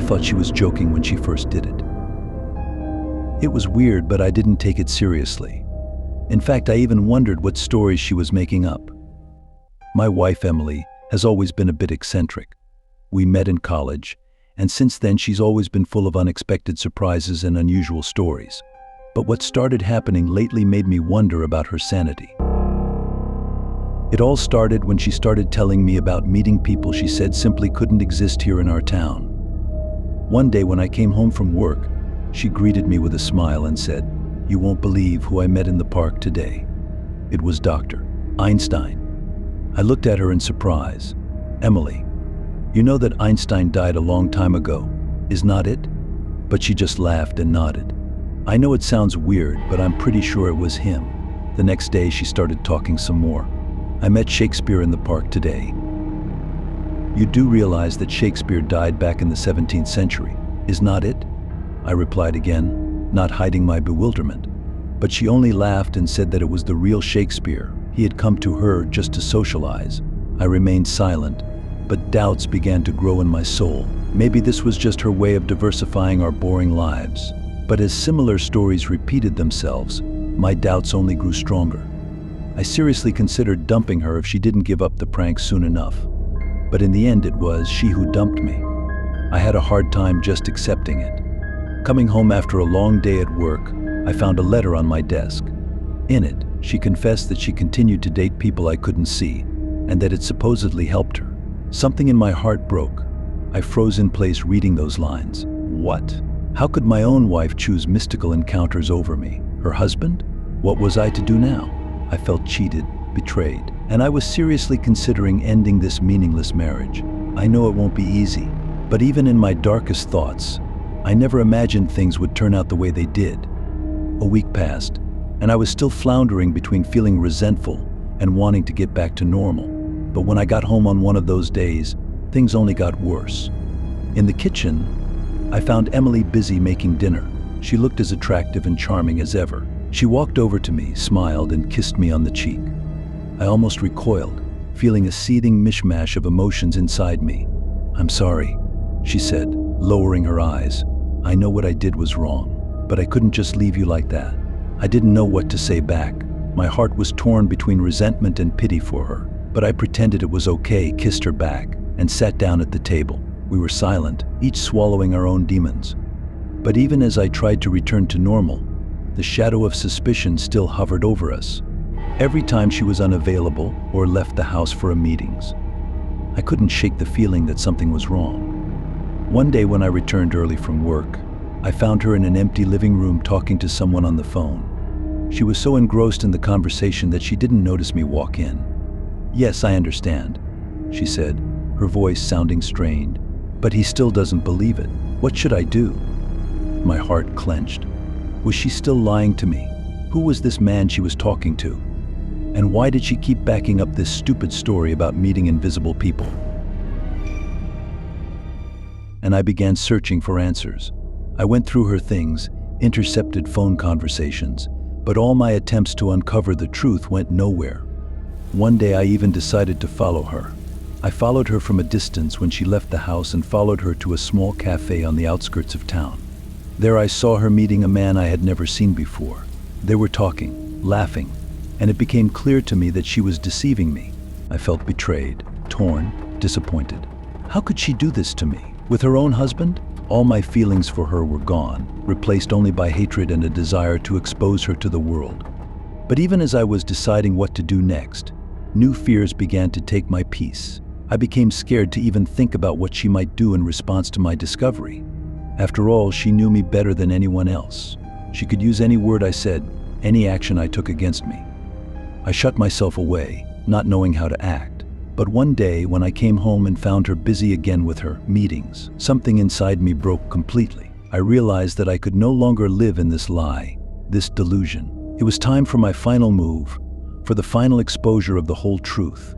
thought she was joking when she first did it. It was weird, but I didn't take it seriously. In fact, I even wondered what stories she was making up. My wife, Emily, has always been a bit eccentric. We met in college, and since then she's always been full of unexpected surprises and unusual stories. But what started happening lately made me wonder about her sanity. It all started when she started telling me about meeting people she said simply couldn't exist here in our town. One day when I came home from work, she greeted me with a smile and said, "You won't believe who I met in the park today." It was Dr. Einstein. I looked at her in surprise. "Emily, you know that Einstein died a long time ago, is not it?" But she just laughed and nodded. "I know it sounds weird, but I'm pretty sure it was him." The next day she started talking some more. "I met Shakespeare in the park today. You do realize that Shakespeare died back in the 17th century, is not it?" I replied again, not hiding my bewilderment. But she only laughed and said that it was the real Shakespeare. He had come to her just to socialize. I remained silent, but doubts began to grow in my soul. Maybe this was just her way of diversifying our boring lives. But as similar stories repeated themselves, my doubts only grew stronger. I seriously considered dumping her if she didn't give up the prank soon enough. But in the end, it was she who dumped me. I had a hard time just accepting it. Coming home after a long day at work, I found a letter on my desk. In it, she confessed that she continued to date people I couldn't see, and that it supposedly helped her. Something in my heart broke. I froze in place reading those lines. What? How could my own wife choose mystical encounters over me? Her husband? What was I to do now? I felt cheated, betrayed, and I was seriously considering ending this meaningless marriage. I know it won't be easy, but even in my darkest thoughts, I never imagined things would turn out the way they did. A week passed, and I was still floundering between feeling resentful and wanting to get back to normal. But when I got home on one of those days, things only got worse. In the kitchen, I found Emily busy making dinner. She looked as attractive and charming as ever. She walked over to me, smiled, and kissed me on the cheek. I almost recoiled, feeling a seething mishmash of emotions inside me. "I'm sorry," she said, lowering her eyes. "I know what I did was wrong, but I couldn't just leave you like that." I didn't know what to say back. My heart was torn between resentment and pity for her, but I pretended it was okay, kissed her back, and sat down at the table. We were silent, each swallowing our own demons. But even as I tried to return to normal, the shadow of suspicion still hovered over us. Every time she was unavailable or left the house for a meetings, I couldn't shake the feeling that something was wrong. One day when I returned early from work, I found her in an empty living room talking to someone on the phone. She was so engrossed in the conversation that she didn't notice me walk in. "Yes, I understand," she said, her voice sounding strained. "But he still doesn't believe it. What should I do?" My heart clenched. Was she still lying to me? Who was this man she was talking to? And why did she keep backing up this stupid story about meeting invisible people? And I began searching for answers. I went through her things, intercepted phone conversations, but all my attempts to uncover the truth went nowhere. One day I even decided to follow her. I followed her from a distance when she left the house and followed her to a small cafe on the outskirts of town. There I saw her meeting a man I had never seen before. They were talking, laughing, and it became clear to me that she was deceiving me. I felt betrayed, torn, disappointed. How could she do this to me? With her own husband? All my feelings for her were gone, replaced only by hatred and a desire to expose her to the world. But even as I was deciding what to do next, new fears began to take my peace. I became scared to even think about what she might do in response to my discovery. After all, she knew me better than anyone else. She could use any word I said, any action I took against me. I shut myself away, not knowing how to act. But one day, when I came home and found her busy again with her meetings, something inside me broke completely. I realized that I could no longer live in this lie, this delusion. It was time for my final move, for the final exposure of the whole truth.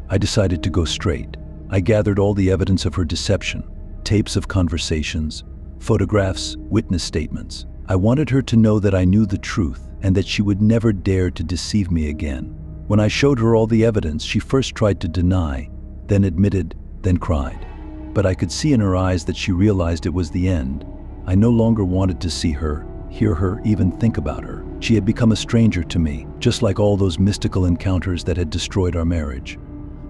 I decided to go straight. I gathered all the evidence of her deception, tapes of conversations, photographs, witness statements. I wanted her to know that I knew the truth and that she would never dare to deceive me again. When I showed her all the evidence, she first tried to deny, then admitted, then cried. but I could see in her eyes that she realized it was the end. I no longer wanted to see her, hear her, even think about her. She had become a stranger to me, just like all those mystical encounters that had destroyed our marriage.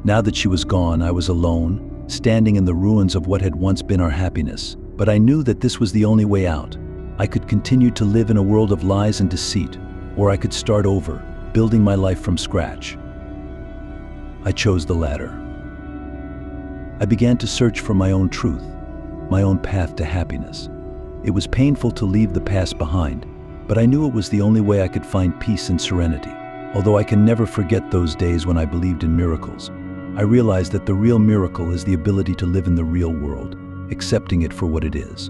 Now that she was gone, I was alone, standing in the ruins of what had once been our happiness. But I knew that this was the only way out. I could continue to live in a world of lies and deceit, or I could start over, building my life from scratch. I chose the latter. I began to search for my own truth, my own path to happiness. It was painful to leave the past behind, but I knew it was the only way I could find peace and serenity. Although I can never forget those days when I believed in miracles, I realized that the real miracle is the ability to live in the real world, accepting it for what it is.